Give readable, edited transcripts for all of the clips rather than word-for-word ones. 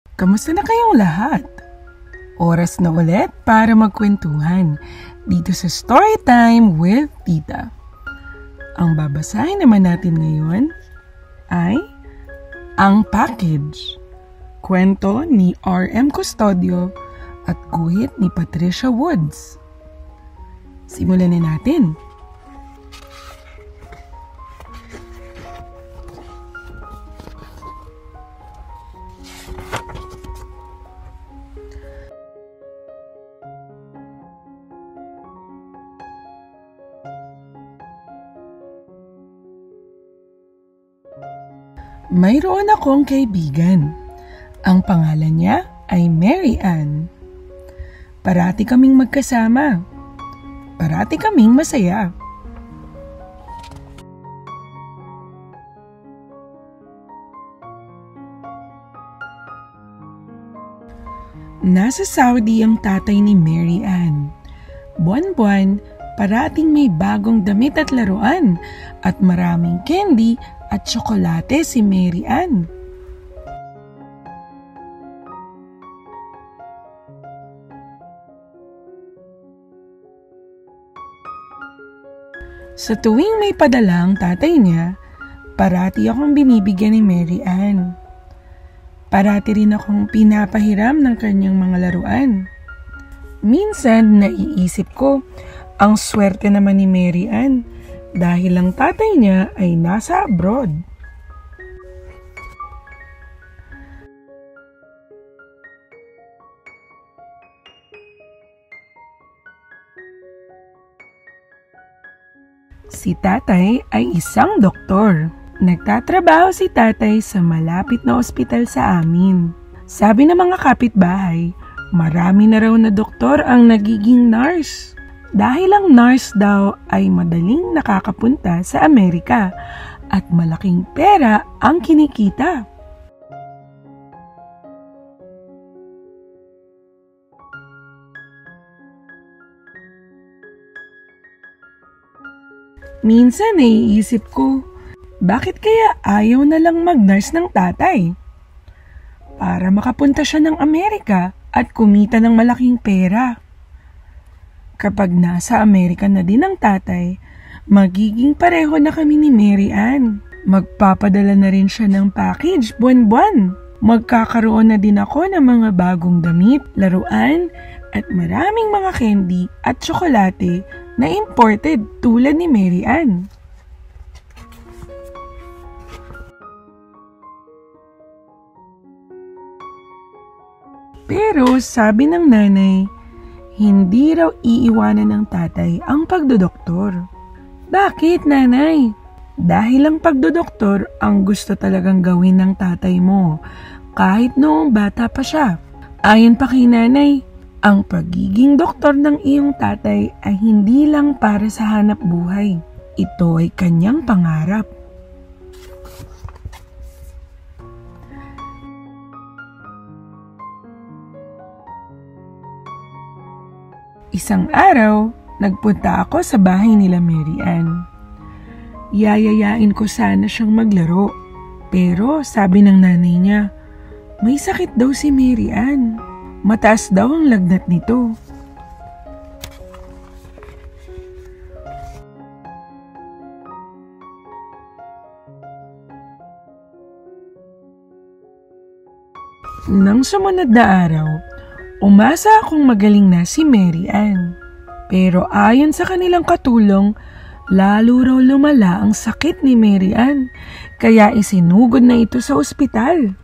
Kamusta na kayong lahat? Oras na ulit para magkwentuhan dito sa Storytime with Tita. Ang babasahin naman natin ngayon ay Ang Package. Kwento ni R.M. Custodio at guhit ni Patricia Woods. Simulan na natin. Mayroon akong kaibigan. Ang pangalan niya ay Mary Ann. Parati kaming magkasama. Parati kaming masaya. Nasa Saudi ang tatay ni Mary Ann. Buwan-buwan, parating may bagong damit at laruan at maraming candy at tsokolate si Mary Ann. Sa tuwing may padala ang tatay niya, parati akong binibigyan ni Mary Ann. Parati rin akong pinapahiram ng kanyang mga laruan. Minsan naiisip ko, ang swerte naman ni Mary Ann dahil ang tatay niya ay nasa abroad. Si tatay ay isang doktor. Nagtatrabaho si tatay sa malapit na ospital sa amin. Sabi ng mga kapitbahay, marami na raw na doktor ang nagiging nurse. Dahil ang nurse daw ay madaling nakakapunta sa Amerika at malaking pera ang kinikita. Minsan naiisip ko, bakit kaya ayaw na lang mag-nurse ng tatay? Para makapunta siya ng Amerika at kumita ng malaking pera. Kapag nasa Amerika na din ang tatay, magiging pareho na kami ni Mary Ann. Magpapadala na rin siya ng package buwan-buwan. Magkakaroon na din ako ng mga bagong damit, laruan, at maraming mga candy at tsokolate na imported tulad ni Mary Ann. Pero sabi ng nanay, hindi raw iiwanan ng tatay ang pagdodoktor. Bakit, nanay? Dahil ang pagdodoktor ang gusto talagang gawin ng tatay mo kahit noong bata pa siya. Ayon pa kay nanay, ang pagiging doktor ng iyong tatay ay hindi lang para sa hanap buhay. Ito ay kanyang pangarap. Isang araw, nagpunta ako sa bahay nila Mary Ann. Yayayain ko sana siyang maglaro, pero sabi ng nanay niya, may sakit daw si Mary Ann. Mataas daw ang lagnat nito. Nang sumunod na araw, umasa akong magaling na si Mary Ann. Pero ayon sa kanilang katulong, lalo raw lumala ang sakit ni Mary Ann, kaya isinugod na ito sa ospital.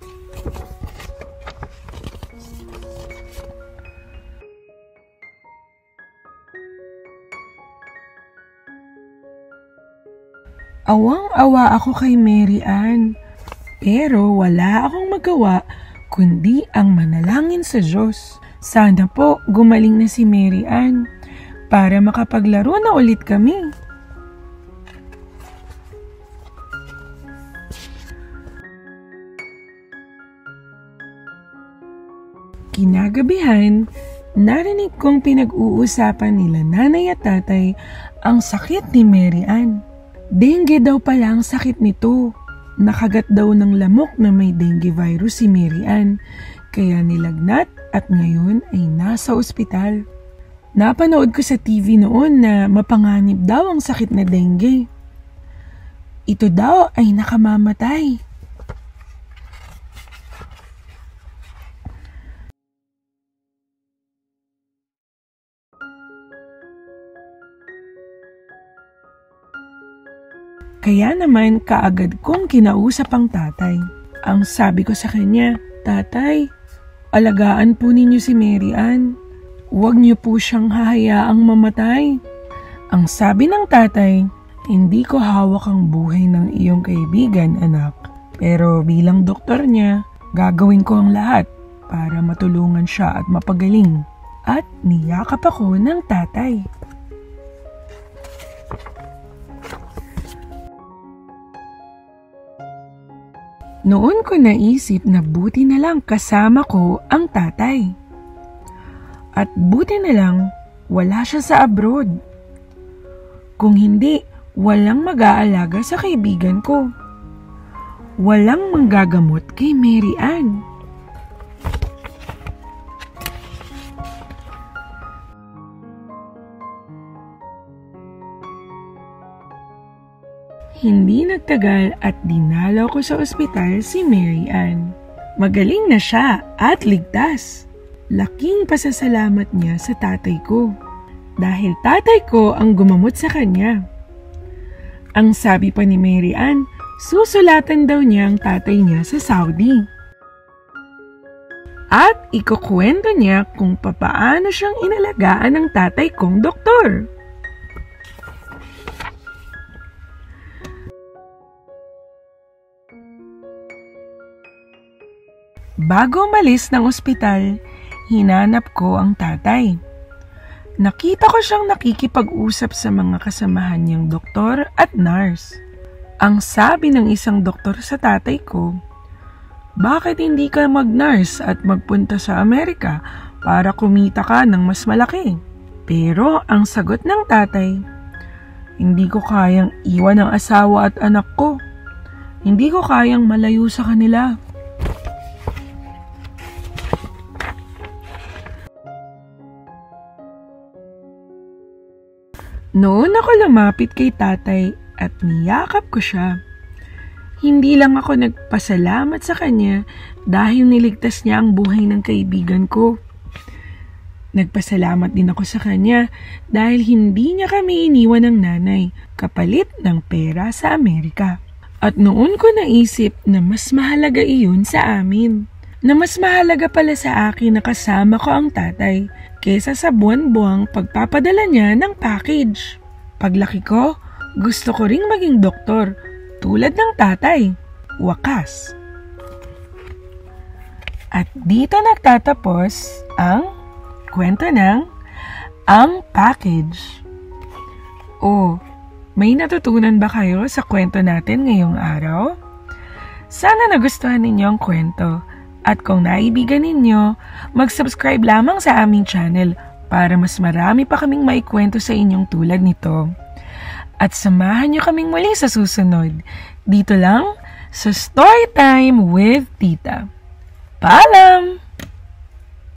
Awang-awa ako kay Mary Ann, pero wala akong magawa kundi ang manalangin sa Diyos. Sana po gumaling na si Mary Ann para makapaglaro na ulit kami. Kinagabihan, narinig kong pinag-uusapan nila nanay at tatay ang sakit ni Mary Ann. Dengue daw pala ang sakit nito. Nakagat daw ng lamok na may dengue virus si Mary Ann, kaya nilagnat at ngayon ay nasa ospital. Napanood ko sa TV noon na mapanganib daw ang sakit na dengue. Ito daw ay nakamamatay. Kaya naman kaagad kong kinausap ang tatay. Ang sabi ko sa kanya, "Tatay, alagaan po ninyo si Mary Ann. Huwag niyo po siyang hahayaang mamatay." Ang sabi ng tatay, "Hindi ko hawak ang buhay ng iyong kaibigan, anak. Pero bilang doktor niya, gagawin ko ang lahat para matulungan siya at mapagaling." At niyakap ako ng tatay. Noon ko naisip na buti na lang kasama ko ang tatay. At buti na lang wala siya sa abroad. Kung hindi, walang mag-aalaga sa kaibigan ko. Walang manggagamot kay Mary Ann. Hindi nagtagal at dinalaw ko sa ospital si Mary Ann. Magaling na siya at ligtas. Laking pasasalamat niya sa tatay ko. Dahil tatay ko ang gumamot sa kanya. Ang sabi pa ni Mary Ann, susulatan daw niya ang tatay niya sa Saudi. At ikukwento niya kung papaano siyang inalagaan ng tatay kong doktor. Bago umalis ng ospital, hinanap ko ang tatay. Nakita ko siyang nakikipag-usap sa mga kasamahan niyang doktor at nurse. Ang sabi ng isang doktor sa tatay ko, "Bakit hindi ka mag-nurse at magpunta sa Amerika para kumita ka ng mas malaki?" Pero ang sagot ng tatay, "Hindi ko kayang iwan ang asawa at anak ko. Hindi ko kayang malayo sa kanila." Noon ako lumapit kay tatay at niyakap ko siya. Hindi lang ako nagpasalamat sa kanya dahil niligtas niya ang buhay ng kaibigan ko. Nagpasalamat din ako sa kanya dahil hindi niya kami iniwan ng nanay kapalit ng pera sa Amerika. At noon ko naisip na mas mahalaga iyon sa amin. Na mas mahalaga pala sa akin na kasama ko ang tatay kesa sa buwan-buwang pagpapadala niya ng package. Paglaki ko, gusto ko ring maging doktor tulad ng tatay. Wakas. At dito nagtatapos ang kwento ng Ang Package. Oh, may natutunan ba kayo sa kwento natin ngayong araw? Sana nagustuhan ninyo ang kwento. At kung naibigan ninyo, mag-subscribe lamang sa aming channel para mas marami pa kaming maikwento sa inyong tulad nito. At samahan nyo kaming muli sa susunod. Dito lang sa Storytime with Tita. Paalam!